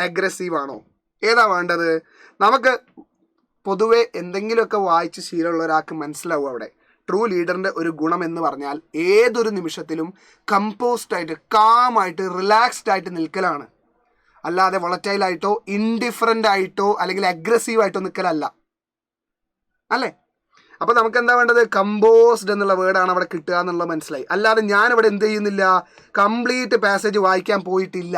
അഗ്രസീവ് ആണോ? ഏതാ വേണ്ടത്? നമുക്ക് പൊതുവെ എന്തെങ്കിലുമൊക്കെ വായിച്ച് ശീലമുള്ള ഒരാൾക്ക് മനസ്സിലാവും അവിടെ ട്രൂ ലീഡറിൻ്റെ ഒരു ഗുണം എന്ന് പറഞ്ഞാൽ ഏതൊരു നിമിഷത്തിലും കമ്പോസ്ഡായിട്ട്, കാമായിട്ട്, റിലാക്സ്ഡ് ആയിട്ട് നിൽക്കലാണ്. അല്ലാതെ വൊളറ്റൈലായിട്ടോ ഇൻഡിഫറൻ്റ് ആയിട്ടോ അല്ലെങ്കിൽ അഗ്രസീവായിട്ടോ നിൽക്കലല്ല അല്ലേ. അപ്പോൾ നമുക്ക് എന്താ വേണ്ടത്? കമ്പോസ്ഡ് എന്നുള്ള വേർഡാണ് അവിടെ കിട്ടുക എന്നുള്ളത് മനസ്സിലായി. അല്ലാതെ ഞാനിവിടെ എന്ത് ചെയ്യുന്നില്ല, കംപ്ലീറ്റ് പാസേജ് വായിക്കാൻ പോയിട്ടില്ല.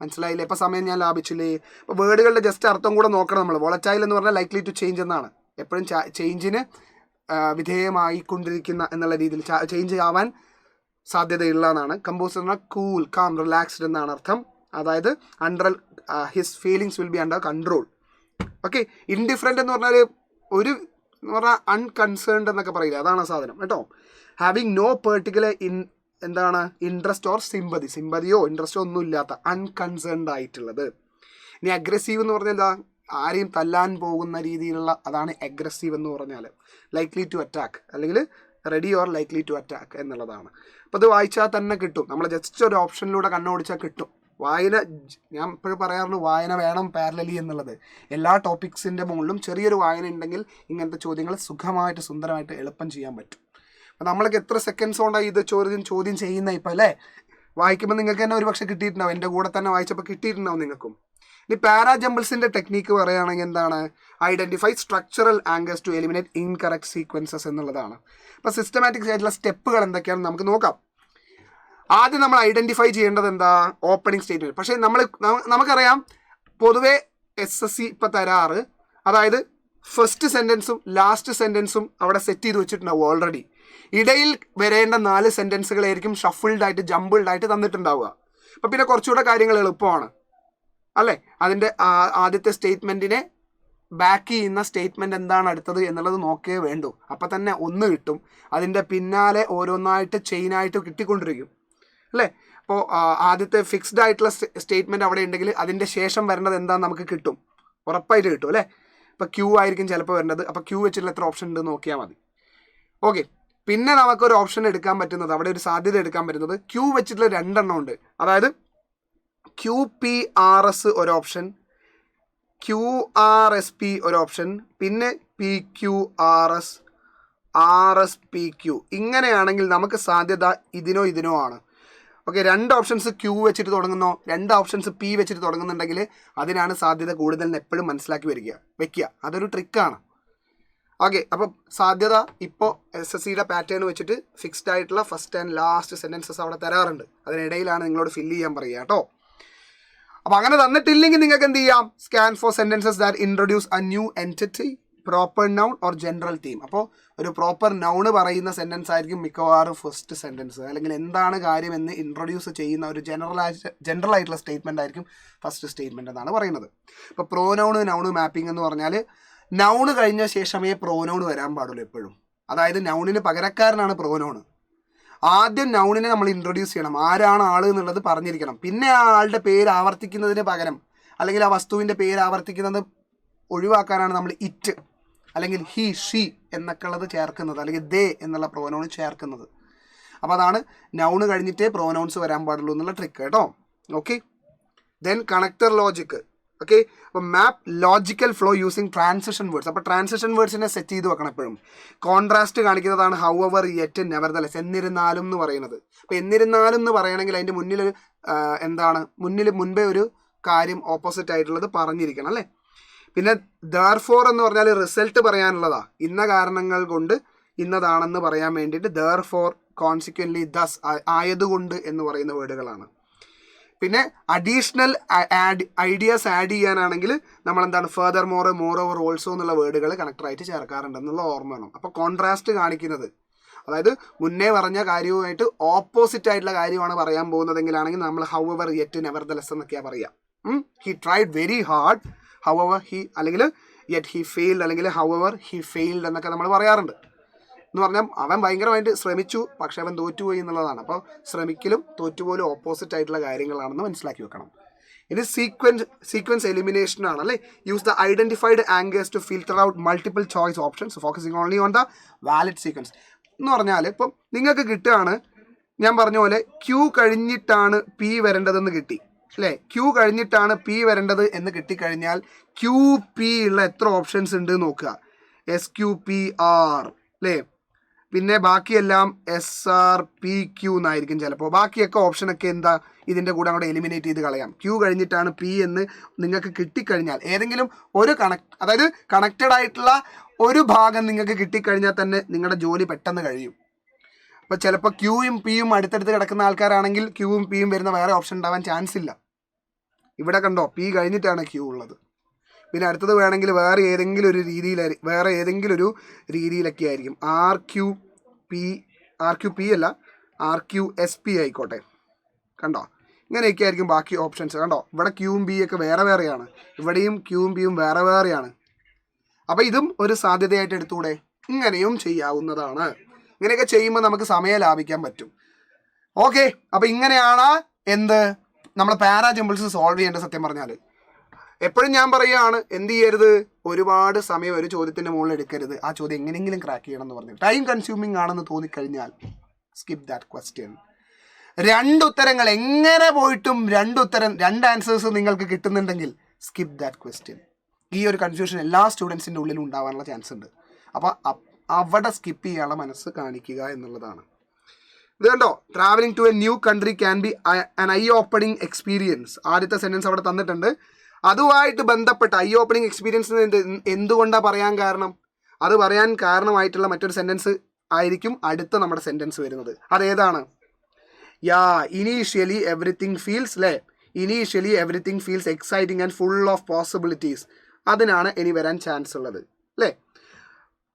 മനസ്സിലായില്ലേ? ഇപ്പോൾ സമയം ഞാൻ ലാഭിച്ചില്ലേ? അപ്പോൾ വേർഡുകളുടെ ജസ്റ്റ് അർത്ഥം കൂടെ നോക്കണം നമ്മൾ. വോളറ്റൈൽ എന്ന് പറഞ്ഞാൽ ലൈക്ലി ടു ചേഞ്ച് എന്നാണ്. എപ്പോഴും ചേഞ്ചിന് വിധേയമായിക്കൊണ്ടിരിക്കുന്ന എന്നുള്ള രീതിയിൽ ചേഞ്ച് ആവാൻ സാധ്യതയുള്ള എന്നാണ്. കമ്പോസ്ഡ് എന്ന് പറഞ്ഞാൽ കൂൾ, കാം, റിലാക്സ്ഡ് എന്നാണ് അർത്ഥം. അതായത് under his feelings will be under control. Okay. Indifferent എന്ന് പറഞ്ഞാൽ എന്ന് പറഞ്ഞാൽ അൺകൺസേൺഡ് എന്നൊക്കെ പറയില്ല, അതാണ് സാധനം കേട്ടോ. Having no particular interest or സിമ്പതിയോ ഇൻട്രസ്റ്റോ ഒന്നും ഇല്ലാത്ത, അൺകൺസേൺഡ് ആയിട്ടുള്ളത്. ഇനി അഗ്രസീവ് എന്ന് പറഞ്ഞാൽ എന്താ? ആരെയും തല്ലാൻ പോകുന്ന രീതിയിലുള്ള, അതാണ് അഗ്രസീവ് എന്ന് പറഞ്ഞാൽ. ലൈക്ലി ടു അറ്റാക്ക് അല്ലെങ്കിൽ ready or likely to attack എന്നുള്ളതാണ്. അപ്പോൾ ഇത് വായിച്ചാൽ തന്നെ കിട്ടും. നമ്മൾ ജസ്റ്റ് ഒരു ഓപ്ഷനിലൂടെ കണ്ണോടിച്ചാൽ കിട്ടും. വായന, ഞാൻ ഇപ്പോഴും പറയാറുള്ളൂ, വായന വേണം പാരലലി എന്നുള്ളത്. എല്ലാ ടോപ്പിക്സിൻ്റെ മുകളിലും ചെറിയൊരു വായന ഉണ്ടെങ്കിൽ ഇങ്ങനത്തെ ചോദ്യങ്ങൾ സുഖമായിട്ട് സുന്ദരമായിട്ട് എളുപ്പം ചെയ്യാൻ പറ്റും. അപ്പോൾ നമ്മളൊക്കെ എത്ര സെക്കൻഡ്സ് കൊണ്ടാണ് ഇത് ചോദ്യം ചെയ്യുന്നത് ഇപ്പോൾ അല്ലേ? വായിക്കുമ്പോൾ നിങ്ങൾക്ക് തന്നെ ഒരു പക്ഷേ കിട്ടിയിട്ടുണ്ടാവും. എൻ്റെ കൂടെ തന്നെ വായിച്ചപ്പോൾ കിട്ടിയിട്ടുണ്ടാവും നിങ്ങൾക്കും. ഇനി പാരാജമ്പിൾസിൻ്റെ ടെക്നീക്ക് പറയുകയാണെങ്കിൽ എന്താണ്? Identify structural anchors to eliminate incorrect sequences എന്നുള്ളതാണ്. അപ്പോൾ സിസ്റ്റമാറ്റിക് ആയിട്ടുള്ള സ്റ്റെപ്പുകൾ എന്തൊക്കെയാണെന്ന് നമുക്ക് നോക്കാം. ആദ്യം നമ്മൾ ഐഡൻറ്റിഫൈ ചെയ്യേണ്ടത് എന്താ? Opening statement. പക്ഷേ നമുക്കറിയാം പൊതുവേ SSC ഇപ്പോൾ തരാറ്, അതായത് ഫസ്റ്റ് സെൻറ്റൻസും ലാസ്റ്റ് സെൻറ്റൻസും അവിടെ സെറ്റ് ചെയ്ത് വെച്ചിട്ടുണ്ടാവും ഓൾറെഡി. ഇടയിൽ വരേണ്ട 4 സെൻറ്റൻസുകളായിരിക്കും ഷഫിൾഡായിട്ട് ജമ്പിൾഡായിട്ട് തന്നിട്ടുണ്ടാവുക. അപ്പം പിന്നെ കുറച്ചുകൂടെ കാര്യങ്ങൾ എളുപ്പമാണ് അല്ലേ? അതിൻ്റെ ആദ്യത്തെ സ്റ്റേറ്റ്മെൻറ്റിനെ ബാക്ക് ചെയ്യുന്ന സ്റ്റേറ്റ്മെൻറ്റ് എന്താണ് അടുത്തത് എന്നുള്ളത് നോക്കേ വേണ്ടൂ. അപ്പം തന്നെ ഒന്ന് കിട്ടും. അതിൻ്റെ പിന്നാലെ ഓരോന്നായിട്ട് ചെയിനായിട്ട് കിട്ടിക്കൊണ്ടിരിക്കും അല്ലേ? അപ്പോൾ ആദ്യത്തെ ഫിക്സ്ഡ് ആയിട്ടുള്ള സ്റ്റേറ്റ്മെൻറ്റ് അവിടെ ഉണ്ടെങ്കിൽ അതിൻ്റെ ശേഷം വരേണ്ടത് എന്താണെന്ന് നമുക്ക് കിട്ടും, ഉറപ്പായിട്ട് കിട്ടും അല്ലേ? ഇപ്പോൾ ക്യൂ ആയിരിക്കും ചിലപ്പോൾ വരേണ്ടത്. അപ്പോൾ ക്യൂ വെച്ചിട്ടുള്ള എത്ര ഓപ്ഷൻ ഉണ്ട് നോക്കിയാൽ മതി. ഓക്കെ. പിന്നെ നമുക്കൊരു ഓപ്ഷൻ എടുക്കാൻ പറ്റുന്നത്, അവിടെ ഒരു സാധ്യത എടുക്കാൻ പറ്റുന്നത്, ക്യൂ വെച്ചിട്ടുള്ള 2 എണ്ണം ഉണ്ട്. അതായത് QPRS ഒരു ഓപ്ഷൻ, QRSP ഒരു ഓപ്ഷൻ, പിന്നെ PQRS, RSPQ. ഇങ്ങനെയാണെങ്കിൽ നമുക്ക് സാധ്യത ഇതിനോ ആണ്. ഓക്കെ. 2 ഓപ്ഷൻസ് ക്യൂ വെച്ചിട്ട് തുടങ്ങുന്നോ, 2 ഓപ്ഷൻസ് P വെച്ചിട്ട് തുടങ്ങുന്നുണ്ടെങ്കിൽ അതിനാണ് സാധ്യത കൂടുതൽ എപ്പോഴും മനസ്സിലാക്കി വെക്കുക. അതൊരു ട്രിക്കാണ്. ഓക്കെ. അപ്പം സാധ്യത ഇപ്പോൾ SSCയുടെ പാറ്റേൺ വെച്ചിട്ട് ഫിക്സ്ഡ് ആയിട്ടുള്ള ഫസ്റ്റ് ആൻഡ് ലാസ്റ്റ് സെൻറ്റൻസസ് അവിടെ തരാറുണ്ട്. അതിനിടയിലാണ് നിങ്ങളോട് ഫില്ല് ചെയ്യാൻ പറയുക കേട്ടോ. അപ്പോൾ അങ്ങനെ തന്നിട്ടില്ലെങ്കിൽ നിങ്ങൾക്ക് എന്ത് ചെയ്യാം? Scan for sentences that introduce A new entity, proper noun or general theme. അപ്പോൾ ഒരു പ്രോപ്പർ നൗണ് പറയുന്ന സെൻറ്റൻസ് ആയിരിക്കും മിക്കവാറും ഫസ്റ്റ് സെൻറ്റൻസ്, അല്ലെങ്കിൽ എന്താണ് കാര്യം എന്ന് ഇൻട്രൊഡ്യൂസ് ചെയ്യുന്ന ഒരു ജനറൽ ആയിട്ടുള്ള സ്റ്റേറ്റ്മെൻ്റ് ആയിരിക്കും ഫസ്റ്റ് സ്റ്റേറ്റ്മെൻറ്റ് എന്നാണ് പറയുന്നത്. ഇപ്പോൾ പ്രോനൗണ് നൗണ് മാപ്പിംഗ് എന്ന് പറഞ്ഞാൽ നൗണ് കഴിഞ്ഞ ശേഷമേ പ്രോനൗൺ വരാൻ പാടുള്ളൂ എപ്പോഴും. അതായത് നൗണിന് പകരക്കാരനാണ് പ്രോനൗണ്. ആദ്യം നൗണിനെ നമ്മൾ ഇൻട്രൊഡ്യൂസ് ചെയ്യണം, ആരാണ് ആൾ എന്നുള്ളത് പറഞ്ഞിരിക്കണം. പിന്നെ ആ ആളുടെ പേര് ആവർത്തിക്കുന്നതിന് പകരം, അല്ലെങ്കിൽ ആ വസ്തുവിൻ്റെ പേര് ആവർത്തിക്കുന്നത് ഒഴിവാക്കാനാണ് നമ്മൾ ഇറ്റ് അല്ലെങ്കിൽ ഹി, ഷീ എന്നൊക്കെ ഉള്ളത് ചേർക്കുന്നത്, അല്ലെങ്കിൽ ദേ എന്നുള്ള പ്രോനൗൺ ചേർക്കുന്നത്. അപ്പോൾ അതാണ് നൗണ് കഴിഞ്ഞിട്ടേ പ്രോനൗൺസ് വരാൻ പാടുള്ളൂ എന്നുള്ള ട്രിക്ക് കേട്ടോ. Okay. Then connector logic. Okay. അപ്പോൾ map logical flow using transition words. അപ്പോൾ ട്രാൻസിഷൻ വേർഡ്സിനെ സെറ്റ് ചെയ്ത് വെക്കണം എപ്പോഴും. കോൺട്രാസ്റ്റ് കാണിക്കുന്നതാണ് ഹൗവർ, യെറ്റ്, നെവർദലെസ്, എന്നിരുന്നാലും എന്ന് പറയുന്നത്. അപ്പോൾ എന്നിരുന്നാലും എന്ന് പറയണമെങ്കിൽ അതിൻ്റെ മുൻപേ ഒരു കാര്യം ഓപ്പോസിറ്റ് ആയിട്ടുള്ളത് പറഞ്ഞിരിക്കണം അല്ലേ? പിന്നെ ദെർഫോർ എന്ന് പറഞ്ഞാൽ റിസൾട്ട് പറയാനുള്ളതാ. ഇന്ന കാരണങ്ങൾ കൊണ്ട് ഇന്നതാണെന്ന് പറയാൻ വേണ്ടിയിട്ട് ദെർഫോർ, കോൺസിക്വൻ്റ്ലി, ദസ്, ആയതുകൊണ്ട് എന്ന് പറയുന്ന വേർഡുകളാണ്. പിന്നെ അഡീഷണൽ ഐഡിയാസ് ആഡ് ചെയ്യാനാണെങ്കിൽ നമ്മൾ എന്താണ് further more, more over, also എന്നുള്ള വേർഡുകൾ കണക്ടറായിട്ട് ചേർക്കാറുണ്ടെന്നുള്ള ഓർമ്മ വേണം. അപ്പോൾ കോൺട്രാസ്റ്റ് കാണിക്കുന്നത്, അതായത് മുന്നേ പറഞ്ഞ കാര്യവുമായിട്ട് ഓപ്പോസിറ്റ് ആയിട്ടുള്ള കാര്യമാണ് പറയാൻ പോകുന്നതെങ്കിലാണെങ്കിൽ നമ്മൾ ഹൗവർ, യെറ്റ്, നെവർദലെസ് എന്നൊക്കെയാണ് പറയുക. He tried very hard, however he, അല്ലെങ്കിൽ യെറ്റ് ഹി ഫെയിൽഡ്, അല്ലെങ്കിൽ ഹൗവർ ഹി ഫെയിൽഡ് എന്നൊക്കെ നമ്മൾ പറയാറുണ്ട്. എന്ന് പറഞ്ഞാൽ അവൻ ഭയങ്കരമായിട്ട് ശ്രമിച്ചു, പക്ഷെ അവൻ തോറ്റുപോയി എന്നുള്ളതാണ്. അപ്പോൾ ശ്രമിക്കലും തോറ്റുപോലും ഓപ്പോസിറ്റ് ആയിട്ടുള്ള കാര്യങ്ങളാണെന്ന് മനസ്സിലാക്കി വെക്കണം. ഇനി സീക്വൻസ് എലിമിനേഷൻ ആണ് അല്ലേ? Use the identified anchors to filter out multiple choice options, focusing only on the valid sequence. എന്ന് പറഞ്ഞാൽ ഇപ്പം നിങ്ങൾക്ക് കിട്ടുകയാണ്, ഞാൻ പറഞ്ഞ പോലെ ക്യൂ കഴിഞ്ഞിട്ടാണ് P വരേണ്ടതെന്ന് കിട്ടി അല്ലേ? ക്യൂ കഴിഞ്ഞിട്ടാണ് P വരേണ്ടത് എന്ന് കിട്ടിക്കഴിഞ്ഞാൽ QP ഉള്ള എത്ര ഓപ്ഷൻസ് ഉണ്ട് നോക്കുക. SQPR അല്ലേ? പിന്നെ ബാക്കിയെല്ലാം SRPQ എന്നായിരിക്കും ചിലപ്പോൾ. ബാക്കിയൊക്കെ ഓപ്ഷനൊക്കെ എന്താ ഇതിൻ്റെ കൂടെ അങ്ങോട്ട് എലിമിനേറ്റ് ചെയ്ത് കളയാം. Q കഴിഞ്ഞിട്ടാണ് P എന്ന് നിങ്ങൾക്ക് കിട്ടിക്കഴിഞ്ഞാൽ ഏതെങ്കിലും ഒരു അതായത് കണക്റ്റഡ് ആയിട്ടുള്ള ഒരു ഭാഗം നിങ്ങൾക്ക് കിട്ടിക്കഴിഞ്ഞാൽ തന്നെ നിങ്ങളുടെ ജോലി പെട്ടെന്ന് കഴിയും. അപ്പോൾ ചിലപ്പോൾ Qയും Pയും അടുത്തടുത്ത് കിടക്കുന്ന ആൾക്കാരാണെങ്കിൽ Qയും Pയും വരുന്ന വേറെ ഓപ്ഷൻ ഉണ്ടാവാൻ ചാൻസ് ഇല്ല. ഇവിടെ കണ്ടോ, P കഴിഞ്ഞിട്ടാണ് Q ഉള്ളത്. പിന്നെ അടുത്തത് വേണമെങ്കിൽ വേറെ ഏതെങ്കിലും ഒരു രീതിയിലൊക്കെ ആയിരിക്കും. RQP അല്ല, RQSP ആയിക്കോട്ടെ. കണ്ടോ, ഇങ്ങനെയൊക്കെ ആയിരിക്കും ബാക്കി ഓപ്ഷൻസ്. കണ്ടോ, ഇവിടെ Qയും B ഒക്കെ വേറെ വേറെയാണ്, ഇവിടെയും Qയും Pയും വേറെ വേറെയാണ്. അപ്പോൾ ഇതും ഒരു സാധ്യതയായിട്ട് എടുത്തുകൂടെ? ഇങ്ങനെയും ചെയ്യാവുന്നതാണ്. ഇങ്ങനെയൊക്കെ ചെയ്യുമ്പോൾ നമുക്ക് സമയം ലാഭിക്കാൻ പറ്റും. ഓക്കെ, അപ്പോൾ ഇങ്ങനെയാണ് നമ്മൾ പാരാജമ്പിൾസ് സോൾവ് ചെയ്യേണ്ടത്. സത്യം പറഞ്ഞാൽ എപ്പോഴും ഞാൻ പറയുകയാണ്, എന്ത് ചെയ്യരുത്, ഒരുപാട് സമയം ഒരു ചോദ്യത്തിൻ്റെ മുകളിൽ എടുക്കരുത്. ആ ചോദ്യം എങ്ങനെയെങ്കിലും ക്രാക്ക് ചെയ്യണം എന്ന് പറഞ്ഞു ടൈം കൺസ്യൂമിങ് ആണെന്ന് തോന്നിക്കഴിഞ്ഞാൽ സ്കിപ്പ് ദാറ്റ് ക്വസ്റ്റ്യൻ. 2 ഉത്തരങ്ങൾ എങ്ങനെ പോയിട്ടും 2 ആൻസേഴ്സ് നിങ്ങൾക്ക് കിട്ടുന്നുണ്ടെങ്കിൽ സ്കിപ്പ് ദാറ്റ് ക്വസ്റ്റ്യൻ. ഈ ഒരു കൺഫ്യൂഷൻ എല്ലാ സ്റ്റുഡൻസിൻ്റെ ഉള്ളിലും ഉണ്ടാവാനുള്ള ചാൻസ് ഉണ്ട്. അപ്പോൾ അവിടെ സ്കിപ്പ് ചെയ്യാനുള്ള മനസ്സ് കാണിക്കുക എന്നുള്ളതാണ്. ഇത് കണ്ടോ, travelling to a new country can be an eye opening experience. ആദ്യത്തെ സെൻറ്റൻസ് അവിടെ തന്നിട്ടുണ്ട്. അതുമായിട്ട് ബന്ധപ്പെട്ട ഐ ഓപ്പണിംഗ് എക്സ്പീരിയൻസ് എന്തുകൊണ്ടാണ് പറയാൻ കാരണം? അത് പറയാൻ കാരണമായിട്ടുള്ള മറ്റൊരു സെൻറ്റൻസ് ആയിരിക്കും അടുത്ത നമ്മുടെ സെൻറ്റൻസ് വരുന്നത്. അതേതാണ്? Initially everything feels exciting and full of possibilities. അതിനാണ് ഇനി വരാൻ ചാൻസ് ഉള്ളത് അല്ലേ?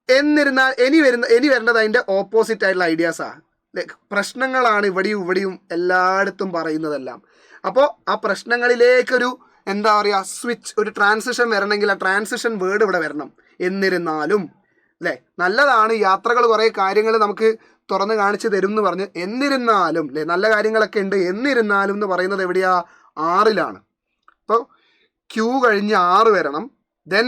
എന്നിരുന്നാൽ ഇനി വരേണ്ടത് അതിൻ്റെ ഓപ്പോസിറ്റ് ആയിട്ടുള്ള ഐഡിയാസാണ്. പ്രശ്നങ്ങളാണ് ഇവിടെയും എല്ലായിടത്തും പറയുന്നതെല്ലാം. അപ്പോൾ ആ പ്രശ്നങ്ങളിലേക്കൊരു സ്വിച്ച്, ഒരു ട്രാൻസിഷൻ വരണമെങ്കിൽ ആ ട്രാൻസിഷൻ വേർഡ് ഇവിടെ വരണം. എന്നിരുന്നാലും അല്ലേ, നല്ലതാണ് യാത്രകൾ, കുറേ കാര്യങ്ങൾ നമുക്ക് തുറന്ന് കാണിച്ചു തരും എന്ന് പറഞ്ഞ് എന്നിരുന്നാലും അല്ലേ, നല്ല കാര്യങ്ങളൊക്കെ ഉണ്ട്. എന്നിരുന്നാലും എന്ന് പറയുന്നത് എവിടെയാ? 6ലാണ്. അപ്പോൾ Q കഴിഞ്ഞ് 6 വരണം. ദെൻ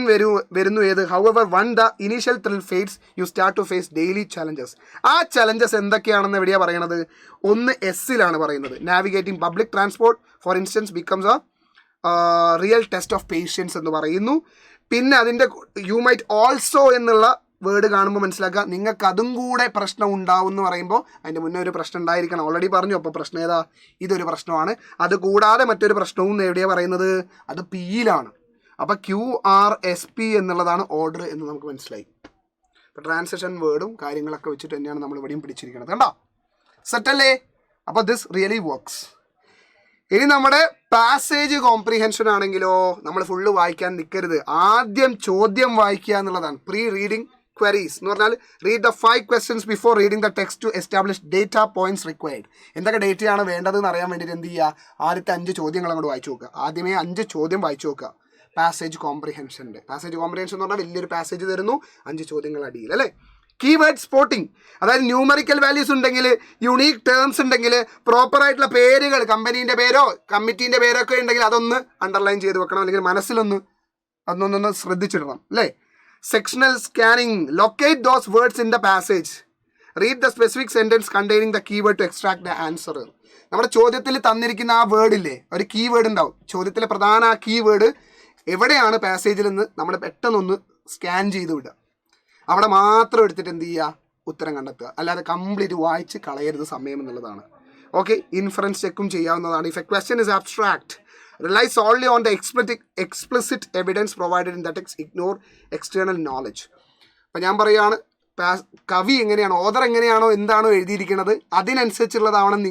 വരുന്നു ഏത്? However once the initial thrill fades you start to face daily challenges. ആ ചലഞ്ചസ് എന്തൊക്കെയാണെന്ന് എവിടെയാണ് പറയണത്? 1S പറയുന്നത്. Navigating public transport for instance becomes real test of patience എന്ന് പറയുന്നു. പിന്നെ അതിൻ്റെ യു മൈറ്റ് ഓൾസോ എന്നുള്ള വേർഡ് കാണുമ്പോൾ മനസ്സിലാക്കുക നിങ്ങൾക്ക് അതും കൂടെ പ്രശ്നം ഉണ്ടാവും എന്ന് പറയുമ്പോൾ അതിൻ്റെ മുന്നേ ഒരു പ്രശ്നം ഉണ്ടായിരിക്കണം. ഓൾറെഡി പറഞ്ഞു. അപ്പോൾ പ്രശ്നം ഏതാ? ഇതൊരു പ്രശ്നമാണ്. അത് കൂടാതെ മറ്റൊരു പ്രശ്നവും എവിടെയാണ് പറയുന്നത്? അത് Pയിലാണ്. അപ്പോൾ QRSP എന്നുള്ളതാണ് ഓർഡർ എന്ന് നമുക്ക് മനസ്സിലായി. അപ്പോൾ ട്രാൻസിഷൻ വേർഡും കാര്യങ്ങളൊക്കെ വെച്ചിട്ട് തന്നെയാണ് നമ്മൾ ഇവിടെയും പിടിച്ചിരിക്കുന്നത്. കണ്ടോ, സെറ്റല്ലേ? അപ്പോൾ ദിസ് റിയലി വർക്ക്സ്. ഇനി നമ്മുടെ പാസേജ് കോംപ്രിഹെൻഷൻ ആണെങ്കിലോ നമ്മൾ ഫുള്ള് വായിക്കാൻ നിൽക്കരുത്. ആദ്യം ചോദ്യം വായിക്കുക എന്നുള്ളതാണ്. പ്രീ റീഡിംഗ് ക്വരീസ് എന്ന് പറഞ്ഞാൽ read the 5 questions before reading the text to establish data points required. എന്തൊക്കെ ഡേറ്റയാണ് വേണ്ടതെന്ന് അറിയാൻ വേണ്ടിയിട്ട് എന്ത് ചെയ്യുക? ആദ്യത്തെ 5 ചോദ്യങ്ങൾ അങ്ങോട്ട് വായിച്ചു നോക്കുക. ആദ്യമേ 5 ചോദ്യം വായിച്ചു നോക്കുക. പാസേജ് കോംപ്രിഹെൻഷൻ എന്ന് പറഞ്ഞാൽ വലിയൊരു പാസേജ് തരുന്നു, 5 ചോദ്യങ്ങൾ അടിയിൽ അല്ലേ. കീവേഡ് സ്പോട്ടിംഗ്, അതായത് ന്യൂമറിക്കൽ വാല്യൂസ് ഉണ്ടെങ്കിൽ, യുണീക്ക് ടേംസ് ഉണ്ടെങ്കിൽ, പ്രോപ്പറായിട്ടുള്ള പേരുകൾ, കമ്പനീൻ്റെ പേരോ കമ്മിറ്റീൻ്റെ പേരോ ഒക്കെ ഉണ്ടെങ്കിൽ അതൊന്ന് അണ്ടർലൈൻ ചെയ്ത് വെക്കണം, അല്ലെങ്കിൽ മനസ്സിലൊന്ന് ശ്രദ്ധിച്ചിടണം അല്ലേ. Sectional scanning, locate those words in the passage, read the specific sentence containing the keyword to extract the answer. നമ്മുടെ ചോദ്യത്തിൽ തന്നിരിക്കുന്ന ആ വേർഡില്ലേ, ഒരു കീവേഡ് ഉണ്ടാവും. ചോദ്യത്തിലെ പ്രധാന ആ കീവേഡ് എവിടെയാണ് പാസേജിൽ നിന്ന് നമ്മൾ പെട്ടെന്നൊന്ന് സ്കാൻ ചെയ്ത് വിടുക. അവിടെ മാത്രം എടുത്തിട്ട് എന്ത് ചെയ്യുക? ഉത്തരം കണ്ടെത്തുക. അല്ലാതെ കംപ്ലീറ്റ് വായിച്ച് കളയരുത് സമയം എന്നുള്ളതാണ്. ഓക്കെ, ഇൻഫറൻസ് ചെക്കും ചെയ്യാവുന്നതാണ്. If A question is abstract റിലൈസ് only on the explicit evidence provided in the text, ignore external knowledge. അപ്പം ഞാൻ പറയുകയാണ്, കവി എങ്ങനെയാണോ, ഓതർ എങ്ങനെയാണോ എന്താണോ എഴുതിയിരിക്കുന്നത് അതിനനുസരിച്ചുള്ളതാവണം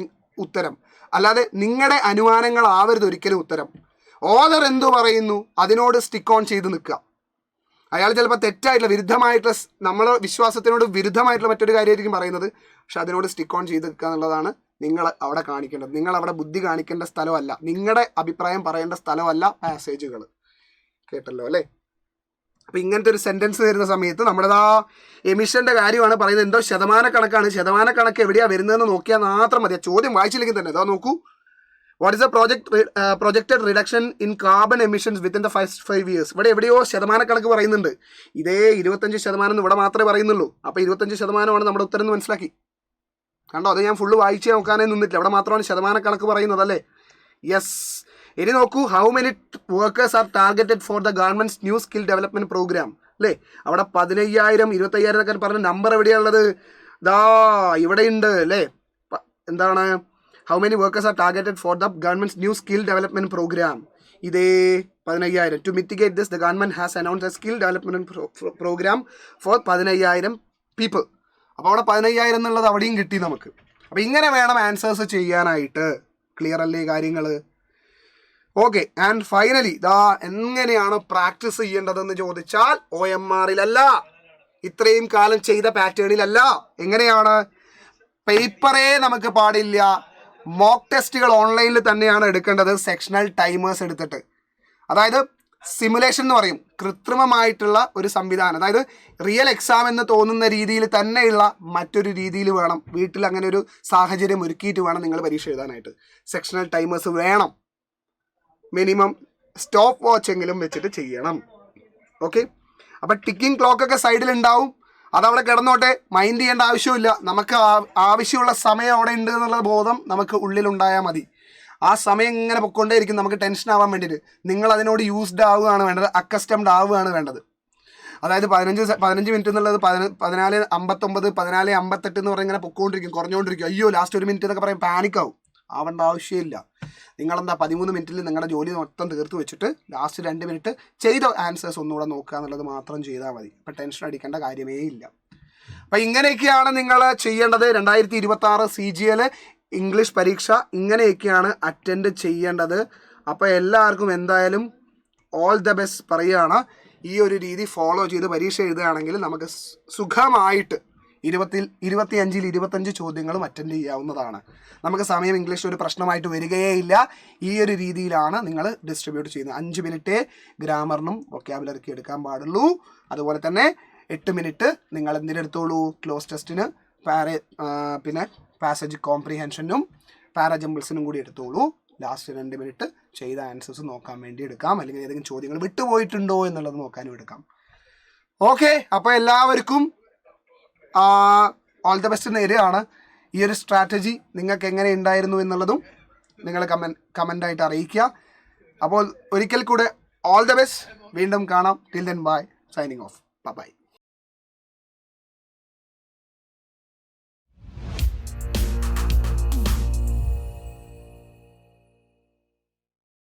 ഉത്തരം. അല്ലാതെ നിങ്ങളുടെ അനുമാനങ്ങളാവരുത് ഒരിക്കലും ഉത്തരം. ഓതർ എന്തു പറയുന്നു അതിനോട് സ്റ്റിക്ക് ഓൺ ചെയ്ത് നിൽക്കുക. അയാൾ ചിലപ്പോൾ തെറ്റായിട്ടുള്ള, വിരുദ്ധമായിട്ടുള്ള, നമ്മളെ വിശ്വാസത്തിനോട് വിരുദ്ധമായിട്ടുള്ള മറ്റൊരു കാര്യമായിരിക്കും പറയുന്നത്. പക്ഷെ അതിനോട് സ്റ്റിക്ക് ഓൺ ചെയ്ത് നിൽക്കുക എന്നുള്ളതാണ് നിങ്ങൾ അവിടെ കാണിക്കേണ്ടത്. നിങ്ങൾ അവിടെ ബുദ്ധി കാണിക്കേണ്ട സ്ഥലമല്ല, നിങ്ങളുടെ അഭിപ്രായം പറയേണ്ട സ്ഥലമല്ല പാസേജുകൾ. കേട്ടല്ലോ അല്ലേ? അപ്പോൾ ഇങ്ങനത്തെ ഒരു സെൻറ്റൻസ് വരുന്ന സമയത്ത് നമ്മുടേതാ എമിഷൻ്റെ കാര്യമാണ് പറയുന്നത്. എന്തോ ശതമാനക്കണക്കാണ്. ശതമാനക്കണക്ക് എവിടെയാണ് വരുന്നതെന്ന് നോക്കിയാൽ മാത്രം മതി. ചോദ്യം വായിച്ചില്ലെങ്കിൽ തന്നെ അതാ നോക്കൂ. What is the projected reduction in carbon emissions within the first 5 years? ഇവിടെ എവിടെയോ ശതമാനക്കണക്ക് പറയുന്നുണ്ട്. ഇതേ 25% ഇവിടെ മാത്രമേ പറയുന്നുള്ളൂ. അപ്പോൾ 25% നമ്മുടെ ഉത്തരം എന്ന് മനസ്സിലാക്കി. കണ്ടോ, അത് ഞാൻ ഫുള്ള് വായിച്ച് നോക്കാനേ നിന്നിട്ടില്ല. അവിടെ മാത്രമാണ് ശതമാനക്കണക്ക് പറയുന്നത് അല്ലേ. യെസ്. ഇനി നോക്കൂ, how many workers are targeted for the government's new skill development programme അല്ലേ. അവിടെ 15,000 25,000 എന്നൊക്കെ പറഞ്ഞ നമ്പർ എവിടെയാണുള്ളത്? ദാ ഇവിടെ ഉണ്ട് അല്ലേ, എന്താണ് how many workers are targeted for the government new skill development programme. ഇതേ 15,000. To mitigate this the government has announce a skill development programme for 15,000 people. അപ്പോൾ അവിടെ 15,000 എന്നുള്ളത് അവിടെയും കിട്ടി നമുക്ക്. അപ്പോൾ ഇങ്ങനെ വേണം ആൻസേഴ്സ് ചെയ്യാനായിട്ട്. ക്ലിയർ അല്ലേ കാര്യങ്ങൾ? ഓക്കെ. ആൻഡ് ഫൈനലി ദാ എങ്ങനെയാണ് പ്രാക്ടീസ് ചെയ്യേണ്ടതെന്ന് ചോദിച്ചാൽ OMR-ലല്ല, ഇത്രയും കാലം ചെയ്ത പാറ്റേണിലല്ല. എങ്ങനെയാണ്? പേപ്പറേ നമുക്ക് പാടില്ല, മോക്ക് ടെസ്റ്റുകൾ ഓൺലൈനിൽ തന്നെയാണ് എടുക്കേണ്ടത്, സെക്ഷണൽ ടൈമേഴ്സ് എടുത്തിട്ട്. അതായത് സിമുലേഷൻ എന്ന് പറയും, കൃത്രിമമായിട്ടുള്ള ഒരു സംവിധാനം. അതായത് റിയൽ എക്സാം എന്ന് തോന്നുന്ന രീതിയിൽ തന്നെയുള്ള മറ്റൊരു രീതിയിൽ വേണം, വീട്ടിൽ അങ്ങനെ ഒരു സാഹചര്യം ഒരുക്കിയിട്ട് വേണം നിങ്ങൾ പരീക്ഷ എഴുതാനായിട്ട്. സെക്ഷണൽ ടൈമേഴ്സ് വേണം, മിനിമം സ്റ്റോപ്പ് വാച്ച് എങ്കിലും വെച്ചിട്ട് ചെയ്യണം. ഓക്കെ. അപ്പം ടിക്കിംഗ് ക്ലോക്കൊക്കെ സൈഡിലുണ്ടാവും, അതവിടെ കിടന്നോട്ടെ, മൈൻഡ് ചെയ്യേണ്ട ആവശ്യമില്ല. നമുക്ക് ആവശ്യമുള്ള സമയം അവിടെ ഉണ്ട് എന്നുള്ള ബോധം നമുക്ക് ഉള്ളിലുണ്ടായാൽ മതി. ആ സമയം ഇങ്ങനെ പൊയ്ക്കൊണ്ടേയിരിക്കും, നമുക്ക് ടെൻഷൻ ആവാൻ വേണ്ടിയിട്ട്. നിങ്ങൾ അതിനോട് യൂസ്ഡ് ആവുകയാണ് വേണ്ടത്, അക്കസ്റ്റംഡ് ആവുകയാണ് വേണ്ടത്. അതായത് 15 മിനിറ്റ് എന്നുള്ളത് 14:59, 14:58 എന്ന് പറഞ്ഞാൽ ഇങ്ങനെ പൊക്കോണ്ടിരിക്കും, കുറഞ്ഞുകൊണ്ടിരിക്കും. അയ്യോ ലാസ്റ്റ് 1 മിനിറ്റ് എന്നൊക്കെ പറയും, പാനിക്കാവും. ആവേണ്ട ആവശ്യമില്ല. നിങ്ങളെന്താ 13 മിനിറ്റിൽ നിങ്ങളുടെ ജോലി മൊത്തം തീർത്ത് വെച്ചിട്ട് ലാസ്റ്റ് 2 മിനിറ്റ് ചെയ്ത ആൻസേഴ്സ് ഒന്നുകൂടെ നോക്കുക എന്നുള്ളത് മാത്രം ചെയ്താൽ മതി. അപ്പം ടെൻഷൻ അടിക്കേണ്ട കാര്യമേ ഇല്ല. അപ്പം ഇങ്ങനെയൊക്കെയാണ് നിങ്ങൾ ചെയ്യേണ്ടത്. 2026 CGL ഇംഗ്ലീഷ് പരീക്ഷ ഇങ്ങനെയൊക്കെയാണ് അറ്റൻഡ് ചെയ്യേണ്ടത്. അപ്പോൾ എല്ലാവർക്കും എന്തായാലും ഓൾ ദ ബെസ്റ്റ് പറയുകയാണ്. ഈ ഒരു രീതി ഫോളോ ചെയ്ത് പരീക്ഷ എഴുതുകയാണെങ്കിൽ നമുക്ക് സുഖമായിട്ട് 25 ചോദ്യങ്ങളും അറ്റൻഡ് ചെയ്യാവുന്നതാണ്. നമുക്ക് സമയം ഇംഗ്ലീഷിൽ ഒരു പ്രശ്നമായിട്ട് വരികയേ ഇല്ല. ഈ ഒരു രീതിയിലാണ് നിങ്ങൾ ഡിസ്ട്രിബ്യൂട്ട് ചെയ്യുന്നത്. 5 മിനിറ്റ് ഗ്രാമറിനും വൊക്കാബുലറിക്ക് എടുക്കാൻ പാടുള്ളൂ. അതുപോലെ തന്നെ 8 മിനിറ്റ് നിങ്ങൾ എന്തിനെടുത്തോളൂ, ക്ലോസ് ടെസ്റ്റിന്, പിന്നെ പാസേജ് കോംപ്രിഹെൻഷനും പാരാജമ്പിൾസിനും കൂടി എടുത്തോളൂ. ലാസ്റ്റ് 2 മിനിറ്റ് ചെയ്ത ആൻസേഴ്സ് നോക്കാൻ വേണ്ടി എടുക്കാം, അല്ലെങ്കിൽ ഏതെങ്കിലും ചോദ്യങ്ങൾ വിട്ടുപോയിട്ടുണ്ടോ എന്നുള്ളത് നോക്കാനും എടുക്കാം. ഓക്കെ. അപ്പോൾ എല്ലാവർക്കും ഓൾ ദ ബെസ്റ്റ് നേരെയാണ്. ഈ ഒരു സ്ട്രാറ്റജി നിങ്ങൾക്ക് എങ്ങനെ ഉണ്ടായിരുന്നു എന്നുള്ളതും നിങ്ങൾ കമൻ്റായിട്ട് അറിയിക്കുക. അപ്പോൾ ഒരിക്കൽ കൂടെ ഓൾ ദ ബെസ്റ്റ്. വീണ്ടും കാണാം. Till then bye. Signing off. By.